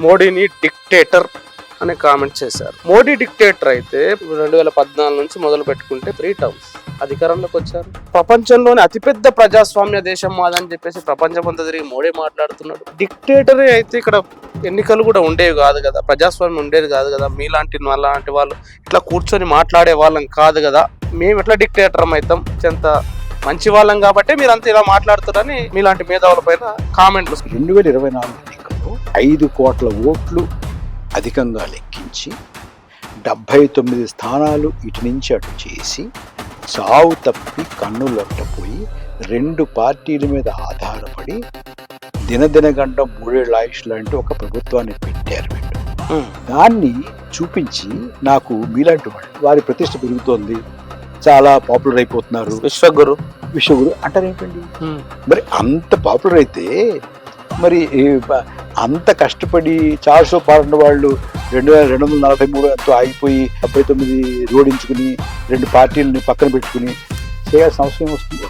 మోడీని డిక్టేటర్ అనే కామెంట్ చేశారు. మోడీ డిక్టేటర్ అయితే 2014 నుంచి మొదలు పెట్టుకుంటే 3 టర్మ్స్ అధికారంలోకి వచ్చారు. ప్రపంచంలోనే అతిపెద్ద ప్రజాస్వామ్య దేశం మాదని చెప్పేసి ప్రపంచం అంతా తిరిగి మోడీ మాట్లాడుతున్నాడు. డిక్టేటరే అయితే ఇక్కడ ఎన్నికలు కూడా ఉండేవి కాదు కదా, ప్రజాస్వామ్యం ఉండేది కాదు కదా, మీలాంటి అలాంటి వాళ్ళు ఇట్లా కూర్చొని మాట్లాడే వాళ్ళం కాదు కదా, మేము ఎట్లా డిక్టేటర్ అవుతాం, ఎంత మంచి వాళ్ళం కాబట్టి మీరు అంతా ఇలా మాట్లాడుతున్నారని మీలాంటి మేధావుల పైన కామెంట్లు. 2024 ఎన్నికల్లో 5 కోట్ల ఓట్లు అధికంగా లెక్కించి 79 స్థానాలు ఇటు నుంచి అటు చేసి చావు తప్పి కన్నులొట్టపోయి 2 పార్టీల మీద ఆధారపడి దినదినగండం 3 ఏళ్ల ఆయుష్ లాంటి ఒక ప్రభుత్వాన్ని పెట్టారు వీళ్ళు. దాన్ని చూపించి నాకు మీలాంటి వారి ప్రతిష్ట పెరుగుతోంది, చాలా పాపులర్ అయిపోతున్నారు, విశ్వగురు అంటారు ఏంటండి. మరి అంత పాపులర్ అయితే మరి అంత కష్టపడి 400 పాడిన వాళ్ళు 2243 ఎంతో ఆగిపోయి 79 రోడించుకుని 2 పార్టీలని పక్కన పెట్టుకుని చేయాల్సిన అవసరం వస్తుంది.